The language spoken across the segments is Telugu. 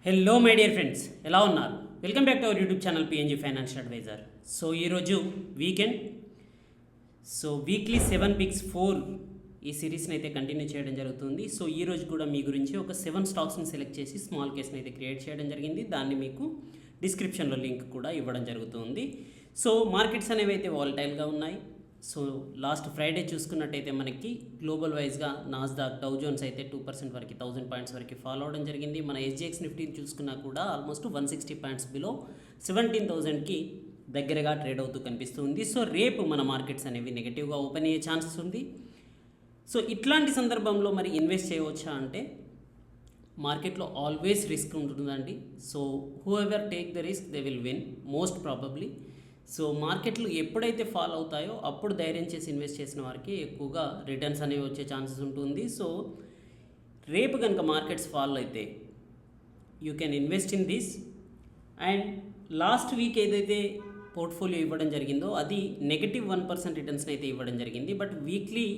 హలో మై డియర్ ఫ్రెండ్స్, ఎలా ఉన్నారు? Welcome back to our YouTube channel PNG financial adviser. So ఈరోజు వీకెండ్, సో వీక్లీ 7 picks 4 ఈ సిరీస్ని అయితే కంటిన్యూ చేయడం జరుగుతుంది. సో ఈరోజు కూడా మీ గురించి ఒక 7 స్టాక్స్ని సెలెక్ట్ చేసి స్మాల్ కేస్ని అయితే క్రియేట్ చేయడం జరిగింది. దాన్ని మీకు డిస్క్రిప్షన్లో లింక్ కూడా ఇవ్వడం జరుగుతుంది. సో మార్కెట్స్ అనేవి అయితే వాలటైల్గా ఉన్నాయి. సో లాస్ట్ ఫ్రైడే చూసుకున్నట్టయితే మనకి గ్లోబల్ వైజ్గా నాస్డాక్, డౌ జోన్స్ అయితే 2% వరకు 1000 పాయింట్స్ వరకు ఫాలో అవడం జరిగింది. మన ఎస్జిఎక్స్ నిఫ్టీని చూసుకున్నా కూడా ఆల్మోస్ట్ 160 పాయింట్స్ బిలో 17,000కి దగ్గరగా ట్రేడ్ అవుతూ కనిపిస్తుంది. సో రేపు మన మార్కెట్స్ అనేవి నెగిటివ్గా ఓపెన్ అయ్యే ఛాన్సెస్ ఉంది. సో ఇట్లాంటి సందర్భంలో మరి ఇన్వెస్ట్ చేయవచ్చా అంటే మార్కెట్లో ఆల్వేస్ రిస్క్ ఉంటుందండి. So who ever take the risk they will win most probably. So మార్కెట్లు ఎప్పుడైతే ఫాల్ అవుతాయో అప్పుడు ధైర్యం చేసి ఇన్వెస్ట్ చేసిన వారికి ఎక్కువగా రిటర్న్స్ అనేవి వచ్చే ఛాన్సెస్ ఉంటుంది. సో రేపు కనుక మార్కెట్స్ ఫాల్ అయితే you can invest in this. And last week ఏదైతే పోర్ట్ఫోలియో ఇవ్వడం జరిగిందో అది -1% రిటర్న్స్ని అయితే ఇవ్వడం జరిగింది. But weekly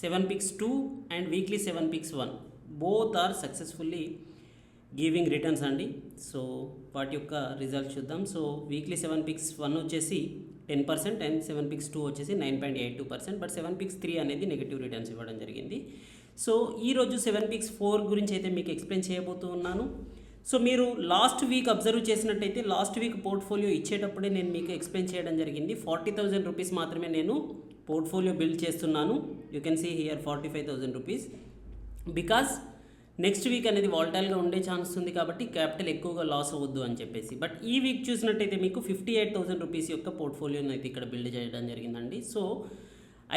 7 picks 2 and weekly 7 picks 1 both are successfully giving returns అండి. సో వాటి యొక్క రిజల్ట్ చూద్దాం. సో వీక్లీ 7 picks 1 వచ్చేసి 10% అండ్ 7 picks 2 వచ్చేసి 9.82%. బట్ 7 picks 3 అనేది నెగిటివ్ రిటర్న్స్ ఇవ్వడం జరిగింది. సో ఈరోజు 7 picks 4 గురించి అయితే మీకు ఎక్స్ప్లెయిన్ చేయబోతూ ఉన్నాను. సో మీరు లాస్ట్ వీక్ అబ్జర్వ్ చేసినట్టయితే లాస్ట్ వీక్ పోర్ట్ఫోలియో ఇచ్చేటప్పుడే నేను మీకు ఎక్స్ప్లెయిన్ చేయడం జరిగింది. 40,000 రూపీస్ మాత్రమే నేను పోర్ట్ఫోలియో బిల్డ్ చేస్తున్నాను. You can see here 45,000 rupees. Because next week అనేది వాల్టైల్గా ఉండే ఛాన్స్ ఉంది కాబట్టి క్యాపిటల్ ఎక్కువగా లాస్ అవ్వద్దు అని చెప్పేసి. బట్ ఈ వీక్ చూసినట్టయితే మీకు 58,000 రూపీస్ యొక్క పోర్ట్ఫోలియోని అయితే ఇక్కడ బిల్డ్ చేయడం జరిగిందండి. సో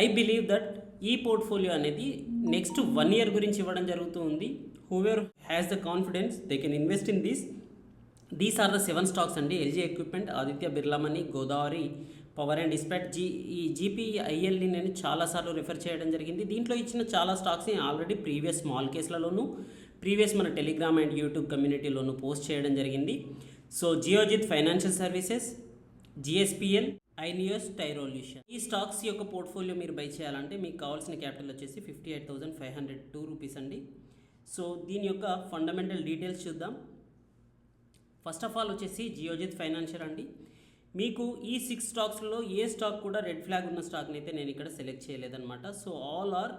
ఐ బిలీవ్ దట్ ఈ పోర్ట్ఫోలియో అనేది నెక్స్ట్ 1 year గురించి ఇవ్వడం జరుగుతూ ఉంది. Whoever has the confidence they can invest in these are the 7 stocks అండి. LG equipment, Aditya Birla money, Godavari, power and dispatch. ఈ జీపీఐఎల్ని నేను చాలాసార్లు రిఫర్ చేయడం జరిగింది. దీంట్లో ఇచ్చిన చాలా స్టాక్స్ని ఆల్రెడీ ప్రీవియస్ స్మాల్ కేసులలోనూ ప్రీవియస్ మన టెలిగ్రామ్ అండ్ యూట్యూబ్ కమ్యూనిటీలోనూ పోస్ట్ చేయడం జరిగింది. So Geojit financial services, GSPL, Ineos, Styrolution, ఈ స్టాక్స్ యొక్క పోర్ట్ఫోలియో మీరు బై చేయాలంటే మీకు కావాల్సిన క్యాపిటల్ వచ్చేసి 58,502 రూపీస్ అండి. సో దీని యొక్క ఫండమెంటల్ డీటెయిల్స్ చూద్దాం. ఫస్ట్ ఆఫ్ ఆల్ వచ్చేసి జియోజిత్ ఫైనాన్షియల్ అండి. మీకు ఈ 6 స్టాక్స్లో ఏ స్టాక్ కూడా రెడ్ ఫ్లాగ్ ఉన్న స్టాక్ని అయితే నేను ఇక్కడ సెలెక్ట్ చేయలేదన్నమాట. So all are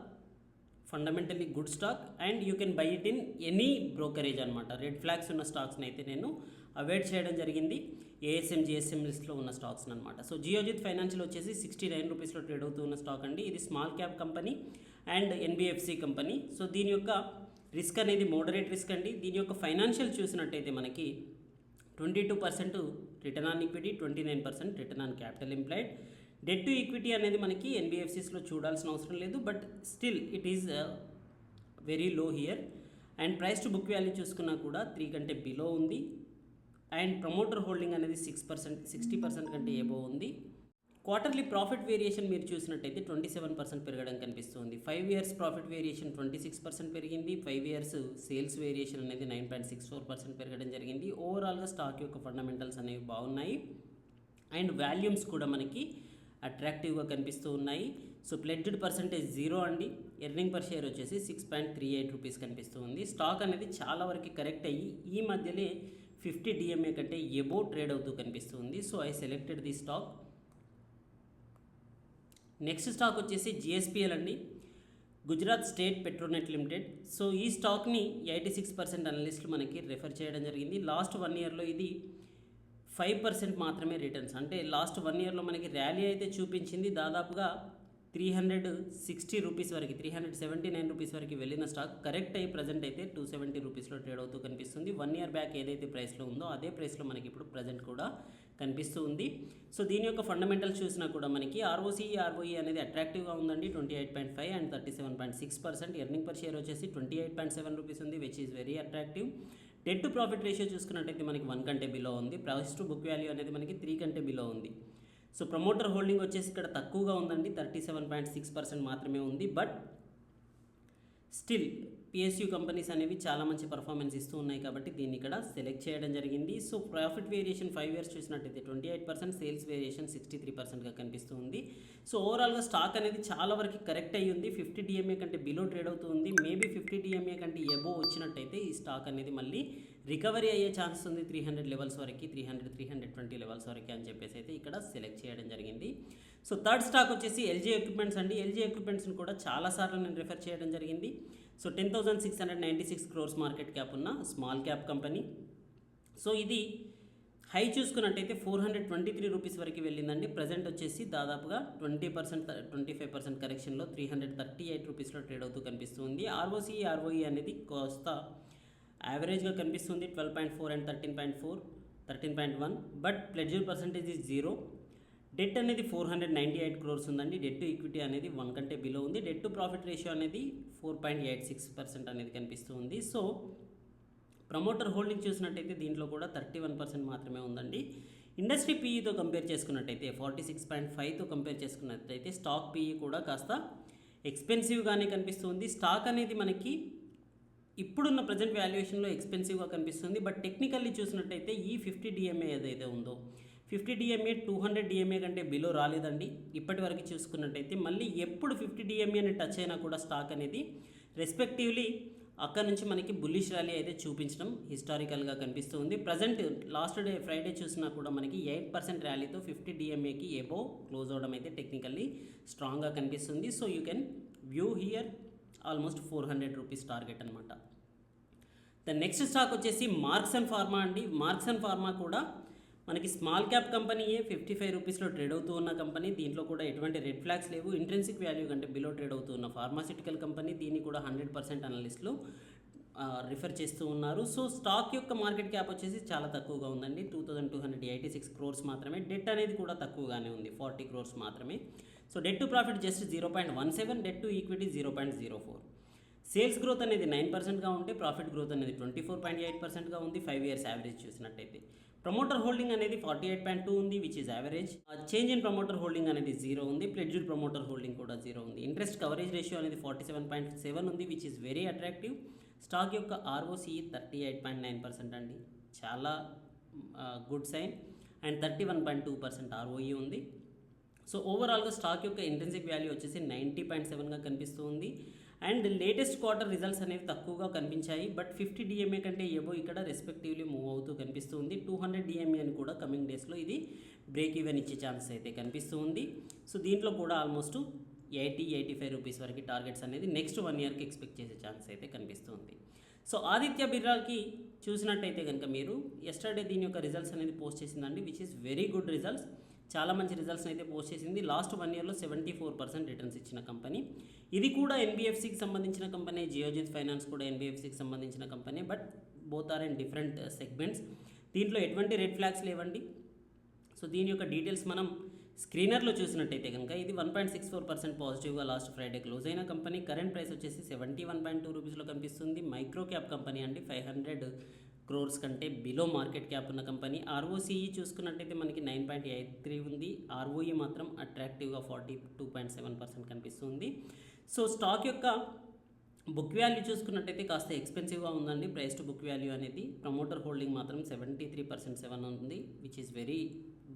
fundamentally good stock and you can buy it in any brokerage అనమాట. రెడ్ ఫ్లాగ్స్ ఉన్న స్టాక్స్ని అయితే నేను అవాయిడ్ చేయడం జరిగింది. ఏఎస్ఎం, జిఎస్ఎం లిస్ట్లో ఉన్న స్టాక్స్ అనమాట. సో జియోజిత్ ఫైనాన్షియల్ వచ్చేసి 69 రూపీస్లో ట్రేడ్ అవుతూ ఉన్న స్టాక్ అండి. ఇది small cap company and NBFC company. So దీని యొక్క రిస్క్ అనేది మోడరేట్ రిస్క్ అండి. దీని యొక్క ఫైనాన్షియల్ చూసినట్టయితే మనకి 22% return on equity, 29% return on capital employed. Debt to equity అనేది మనకి ఎన్బిఎఫ్సిస్లో చూడాల్సిన అవసరం లేదు. But still it is very low here. And price to book value చూసుకున్నా కూడా 3 కంటే బిలో ఉంది. అండ్ ప్రమోటర్ హోల్డింగ్ అనేది 60% కంటే ఎబో ఉంది. క్వార్టర్లీ ప్రాఫిట్ వేరియేషన్ మీరు చూసినట్టయితే 27% పెరగడం కనిపిస్తుంది. 5 years ప్రాఫిట్ వేరియేషన్ 26% పెరిగింది. 5 years సేల్స్ వేరియేషన్ అనేది 9.64% పెరగడం జరిగింది. ఓవరాల్గా స్టాక్ యొక్క ఫండమెంటల్స్ అనేవి బాగున్నాయి అండ్ వాల్యూమ్స్ కూడా మనకి అట్రాక్టివ్గా కనిపిస్తూ ఉన్నాయి. సో ప్లెడ్జ్డ్ పర్సెంటేజ్ 0 అండి. ఎర్నింగ్ పర్ షేర్ వచ్చేసి 6.38 రూపీస్ కనిపిస్తూ ఉంది. స్టాక్ అనేది చాలా వరకు కరెక్ట్ అయ్యి ఈ మధ్యలో 50 DMA కంటే ఎబో ట్రేడ్ అవుతూ కనిపిస్తుంది. So I selected the stock. Next stock వచ్చేసి జిఎస్పిఎల్ అండి, Gujarat state Petronet limited. So ఈ స్టాక్ని 86% అనలిస్టులు మనకి రెఫర్ చేయడం జరిగింది. లాస్ట్ 1 yearలో ఇది 5% మాత్రమే రిటర్న్స్. అంటే లాస్ట్ 1 yearలో మనకి ర్యాలీ అయితే చూపించింది. దాదాపుగా 360 రూపీస్ వరకు, 379 రూపీస్ వరకు వెళ్ళిన స్టాక్ కరెక్ట్ అయ్యి ప్రజెంట్ అయితే 270 రూపీస్లో ట్రేడ్ అవుతూ కనిపిస్తుంది. 1 year బ్యాక్ ఏదైతే ప్రైస్లో ఉందో అదే ప్రైస్లో మనకి ఇప్పుడు ప్రజెంట్ కూడా కనిపిస్తూ ఉంది. సో దీని యొక్క ఫండమెంటల్స్ చూసినా కూడా మనకి ఆర్ఓఈ అనేది అట్రాక్టివ్గా ఉందండి. 28.5 అండ్ 37.6%. ఎర్నింగ్ పర్ షేర్ వచ్చేసి 28.7 రూపీస్ ఉంది, which is very attractive. Debt to profit ratio చూసుకున్నట్టయితే మనకి 1 కంటే బిలో ఉంది. ప్రైస్ టు బుక్ వాల్యూ అనేది మనకి 3 కంటే బిలో ఉంది. సో ప్రమోటర్ హోల్డింగ్ వచ్చేసి ఇక్కడ తక్కువగా ఉందండి, 37.6% మాత్రమే ఉంది. బట్ స్టిల్ పిఎస్యూ కంపెనీస్ అనేవి చాలా మంచి పర్ఫార్మెన్స్ ఇస్తూ ఉన్నాయి కాబట్టి దీన్ని ఇక్కడ సెలెక్ట్ చేయడం జరిగింది. సో ప్రాఫిట్ వేరియేషన్ 5 years చూసినట్టయితే 28%, సేల్స్ వేరియేషన్ 63%గా కనిపిస్తూ ఉంది. సో ఓవరాల్గా స్టాక్ అనేది చాలా వరకు కరెక్ట్ అయ్యి ఉంది. 50 DMA కంటే బిలో ట్రేడ్ అవుతూ ఉంది. మేబీ 50 DMA కంటే ఎబో వచ్చినట్టయితే ఈ స్టాక్ అనేది మళ్ళీ రికవరీ అయ్యే ఛాన్స్ ఉంది 300 లెవెల్స్ వరకు, 320 లెవెల్స్ వరకు అని చెప్పేసి అయితే ఇక్కడ సెలెక్ట్ చేయడం జరిగింది. సో థర్డ్ స్టాక్ వచ్చేసి ఎల్జీ ఎక్విప్మెంట్స్ అండి. ఎల్జీ ఎక్విప్మెంట్స్ని కూడా చాలాసార్లు నేను రిఫర్ చేయడం జరిగింది. సో 10,696 crores మార్కెట్ క్యాప్ ఉన్న స్మాల్ క్యాప్ కంపెనీ. సో ఇది హై చూసుకున్నట్టయితే 423 రూపీస్ వరకు వెళ్ళిందండి. ప్రజెంట్ వచ్చేసి దాదాపుగా 25% కరెక్షన్లో 338 రూపీస్లో ట్రేడ్ అవుతూ కనిపిస్తుంది. ఆర్ఓఈ అనేది కాస్త యావరేజ్గా కనిపిస్తుంది, 12.4 and 13.1, but pledger percentage is 0. Debt అనేది 498 crores ఉందండి. డెట్ టు ఈక్విటీ అనేది 1 కంటే బిలో ఉంది. డెట్ టు ప్రాఫిట్ రేషియో అనేది 4.86% అనేది కనిపిస్తుంది. సో ప్రమోటర్ హోల్డింగ్ చూసినట్టయితే దీంట్లో కూడా 31% మాత్రమే ఉందండి. ఇండస్ట్రీ పీఈతో కంపేర్ చేసుకున్నట్టయితే 46.5తో కంపేర్ చేసుకున్నట్టయితే స్టాక్ పీఈ కూడా కాస్త ఎక్స్పెన్సివ్గానే కనిపిస్తుంది. స్టాక్ అనేది మనకి ఇప్పుడున్న ప్రజెంట్ వాల్యుయేషన్లో ఎక్స్పెన్సివ్గా కనిపిస్తుంది. బట్ టెక్నికల్లీ చూసినట్టయితే ఈ 50 DMA ఏదైతే ఉందో 50 DMA 200 DMA కంటే బిలో రాలేదండి ఇప్పటి వరకు చూసుకున్నట్టయితే. మళ్ళీ ఎప్పుడు 50 DMAని టచ్ అయినా కూడా స్టాక్ అనేది రెస్పెక్టివ్లీ అక్కడ నుంచి మనకి బుల్లిష్ ర్యాలీ అయితే చూపించడం హిస్టారికల్గా కనిపిస్తుంది. ప్రజెంట్ లాస్ట్ డే ఫ్రైడే చూసినా కూడా మనకి 8% ర్యాలీతో 50 DMAకి ఎబోవ్ క్లోజ్ అవడం అయితే టెక్నికల్లీ స్ట్రాంగ్గా కనిపిస్తుంది. So you can view here almost 400 rupees target అనమాట. ద నెక్స్ట్ స్టాక్ వచ్చేసి మార్క్స్ అండ్ ఫార్మా అండి. మార్క్స్ అండ్ ఫార్మా కూడా మనకి స్మాల్ క్యాప్ కంపెనీయే, 55 రూపీస్లో ట్రేడ్ అవుతూ ఉన్న కంపెనీ. దీంట్లో కూడా ఎటువంటి రెడ్ ఫ్లాగ్స్ లేవు. ఇంట్రెన్సిక్ వాల్యూ కంటే బిలో ట్రేడ్ అవుతూ ఉన్న ఫార్మాసిటికల్ కంపెనీ. దీన్ని కూడా 100% అనలిస్టులు రిఫర్ చేస్తూ ఉన్నారు. సో స్టాక్ యొక్క మార్కెట్ క్యాప్ వచ్చేసి చాలా తక్కువగా ఉందండి, 2286 crores మాత్రమే. డెట్ అనేది కూడా తక్కువగానే ఉంది, 40 crores మాత్రమే. So det to profit just 0.17, debt to equity 0.04. Sales growth అనేది 9%గా ఉంటే ప్రాఫిట్ గ్రోత్ అనేది 24.8%గా ఉంది 5 years యావరేజ్ చూసినట్టయితే. ప్రమోటర్ హోల్డింగ్ అనేది 48.2 ఉంది, which is average. Change in promoter holding అనేది 0 ఉంది. ప్లెడ్జ్డ్ ప్రమోటర్ హోల్డింగ్ కూడా 0 ఉంది. ఇంట్రెస్ట్ కవరేజ్ రేషియో అనేది 47.7 ఉంది, which is very attractive. Stock యొక్క ROCE 38.9% అండి, చాలా గుడ్ సైన్. అండ్ 31.2% ROE ఉంది. సో ఓవరాల్గా స్టాక్ యొక్క ఇంట్రెన్సిక్ వాల్యూ వచ్చేసి 90.7గా కనిపిస్తూ ఉంది. అండ్ లేటెస్ట్ క్వార్టర్ రిజల్ట్స్ అనేవి తక్కువగా కనిపించాయి, బట్ 50 DMA కంటే ఎబో ఇక్కడ రెస్పెక్టివ్లీ మూవ్ అవుతూ కనిపిస్తుంది. 200 DMA అని కూడా కమింగ్ డేస్లో ఇది బ్రేక్ ఈవెన్ ఇచ్చే ఛాన్సెస్ అయితే కనిపిస్తూ ఉంది. సో దీంట్లో కూడా ఆల్మోస్ట్ 80-85 రూపీస్ వరకు టార్గెట్స్ అనేది నెక్స్ట్ 1 yearకి ఎక్స్పెక్ట్ చేసే ఛాన్స్ అయితే కనిపిస్తుంది. సో ఆదిత్య బిర్లాకి చూసినట్టయితే కనుక మీరు ఎస్టర్డే దీని యొక్క రిజల్ట్స్ అనేది పోస్ట్ చేసిందండి, which is very good results. చాలా మంచి రిజల్ట్స్ అయితే పోస్ట్ చేసింది. లాస్ట్ 1 yearలో 74% రిటర్న్స్ ఇచ్చిన కంపెనీ. ఇది కూడా NBFCకి సంబంధించిన కంపెనీ. జియోజిత్ ఫైనాన్స్ కూడా NBFCకి సంబంధించిన company, but both are in different segments. దీంట్లో ఎటువంటి రెడ్ ఫ్లాగ్స్ లేవండి. సో దీని యొక్క డీటెయిల్స్ మనం స్క్రీనర్లో చూసినట్టయితే కనుక ఇది 1.64% పాజిటివ్గా లాస్ట్ ఫ్రైడే క్లోజ్ అయిన కంపెనీ. కరెంట్ ప్రైస్ వచ్చేసి 71.2 రూపీస్లో కనిపిస్తుంది. మైక్రో క్యాప్ కంపెనీ అండి, 500 crores కంటే బిలో మార్కెట్ క్యాప్ ఉన్న కంపెనీ. ROCE చూసుకున్నట్టయితే మనకి 9.83 ఉంది. ROE మాత్రం అట్రాక్టివ్గా 42.7% కనిపిస్తుంది. సో స్టాక్ యొక్క బుక్ వాల్యూ చూసుకున్నట్టయితే కాస్త ఎక్స్పెన్సివ్గా ఉందండి, ప్రైస్ టు బుక్ వాల్యూ అనేది. ప్రమోటర్ హోల్డింగ్ మాత్రం 73.7 ఉంది, which is very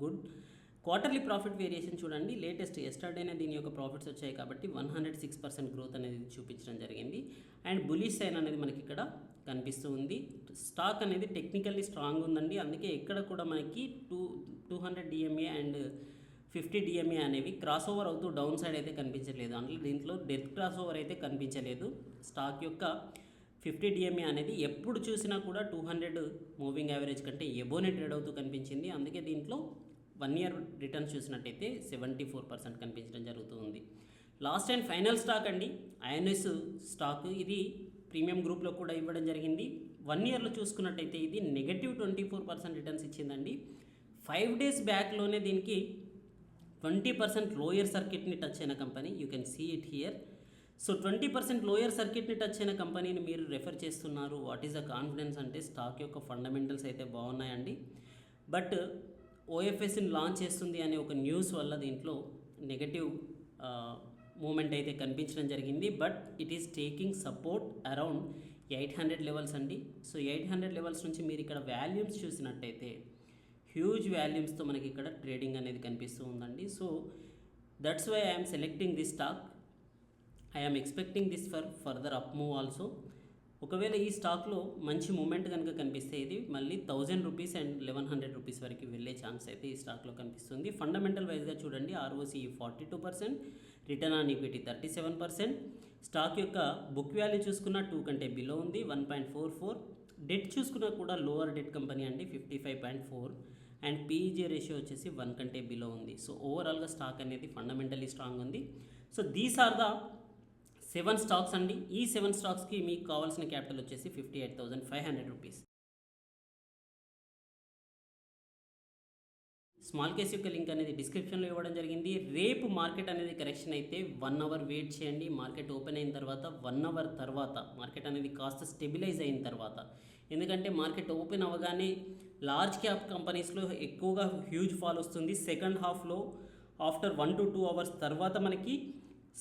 good. Quarterly profit variation చూడండి, లేటెస్ట్ ఎస్టర్డేనే దీని యొక్క ప్రాఫిట్స్ వచ్చాయి కాబట్టి 106% గ్రోత్ అనేది చూపించడం జరిగింది. అండ్ బులిష్ సైన్ అనేది మనకి ఇక్కడ కనిపిస్తూ ఉంది. స్టాక్ అనేది టెక్నికల్లీ స్ట్రాంగ్ ఉందండి, అందుకే ఎక్కడ కూడా మనకి 200 DMA అండ్ 50 DMA అనేవి క్రాస్ ఓవర్ అవుతూ డౌన్ సైడ్ అయితే కనిపించలేదు. అంటే దీంట్లో డెత్ క్రాస్ ఓవర్ అయితే కనిపించలేదు. స్టాక్ యొక్క 50 DMA అనేది ఎప్పుడు చూసినా కూడా 200 మూవింగ్ యావరేజ్ కంటే ఎబోనే ట్రేడ్ అవుతూ కనిపించింది. అందుకే దీంట్లో 1 year రిటర్న్స్ చూసినట్టయితే 74% కనిపించడం జరుగుతుంది. లాస్ట్ అండ్ ఫైనల్ స్టాక్ అండి, INS స్టాక్. ఇది ప్రీమియం గ్రూప్లో కూడా ఇవ్వడం జరిగింది. 1 yearలో చూసుకున్నట్టయితే ఇది -24% రిటర్న్స్ ఇచ్చిందండి. 5 days బ్యాక్లోనే దీనికి 20% లోయర్ సర్కిట్ని టచ్ అయిన company. You can see it here. So 20% lower సర్కిట్ని టచ్ అయిన కంపెనీని మీరు రెఫర్ చేస్తున్నారు. వాట్ ఈస్ ద కాన్ఫిడెన్స్ అంటే స్టాక్ యొక్క ఫండమెంటల్స్ అయితే బాగున్నాయండి, బట్ OFSని లాంచ్ చేస్తుంది అనే ఒక న్యూస్ వల్ల దీంట్లో నెగటివ్ మూమెంట్ అయితే కనిపించడం జరిగింది. But it is taking support around 800 levels అండి. సో 800 లెవెల్స్ నుంచి మీరు ఇక్కడ వాల్యూమ్స్ చూసినట్టయితే హ్యూజ్ వాల్యూమ్స్తో మనకి ఇక్కడ ట్రేడింగ్ అనేది కనిపిస్తూ ఉందండి. So that's why I'm selecting this stock. I'm expecting this for further up move also. ఒకవేళ ఈ స్టాక్లో మంచి మూమెంట్ కనుక కనిపిస్తే ఇది మళ్ళీ 1000 రూపీస్ అండ్ 1100 రూపీస్ వరకు వెళ్ళే ఛాన్స్ అయితే ఈ స్టాక్లో కనిపిస్తుంది. ఫండమెంటల్ వైజ్గా చూడండి, ROCE 42%, return on equity 37%, stock యొక్క బుక్ వాల్యూ చూసుకున్న 2 కంటే బిలో ఉంది 1.44, డెట్ చూసుకున్నా కూడా లోవర్ డెట్ కంపెనీ అండి 55.4 అండ్ పీఈజీ రేషియో వచ్చేసి 1 కంటే బిలో ఉంది. సో ఓవరాల్గా స్టాక్ అనేది ఫండమెంటలీ స్ట్రాంగ్ ఉంది. So these are the 7 stocks అండి. ఈ 7 స్టాక్స్కి మీకు కావాల్సిన క్యాపిటల్ వచ్చేసి 58,500 రూపీస్. స్మాల్ కేస్ యొక్క లింక్ అనేది డిస్క్రిప్షన్లో ఇవ్వడం జరిగింది. రేపు మార్కెట్ అనేది కరెక్షన్ అయితే 1 అవర్ వెయిట్ చేయండి. మార్కెట్ ఓపెన్ అయిన తర్వాత 1 అవర్ తర్వాత మార్కెట్ అనేది కాస్త స్టెబిలైజ్ అయిన తర్వాత, ఎందుకంటే మార్కెట్ ఓపెన్ అవ్వగానే లార్జ్ క్యాప్ కంపెనీస్లో ఎక్కువగా హ్యూజ్ ఫాల్ వస్తుంది. సెకండ్ హాఫ్లో ఆఫ్టర్ 1 to 2 అవర్స్ తర్వాత మనకి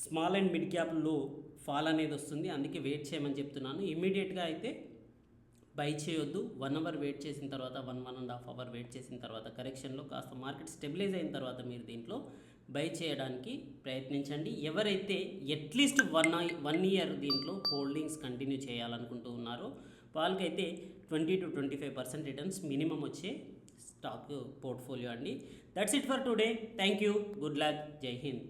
స్మాల్ అండ్ మిడ్ క్యాప్లో ఫాల్ అనేది వస్తుంది. అందుకే వెయిట్ చేయమని చెప్తున్నాను. ఇమీడియట్గా అయితే బై చేయొద్దు. 1 అవర్ వెయిట్ చేసిన తర్వాత 1.5 అవర్ వెయిట్ చేసిన తర్వాత కరెక్షన్లో కాస్త మార్కెట్ స్టెబిలైజ్ అయిన తర్వాత మీరు దీంట్లో బై చేయడానికి ప్రయత్నించండి. ఎవరైతే అట్లీస్ట్ 1 ఇయర్ దీంట్లో హోల్డింగ్స్ కంటిన్యూ చేయాలనుకుంటూ ఉన్నారో వాళ్ళకైతే 20 to 25% రిటర్న్స్ మినిమం వచ్చే స్టాక్ పోర్ట్ఫోలియో అండి. That's it for today. Thank you. Good luck. జై హింద్.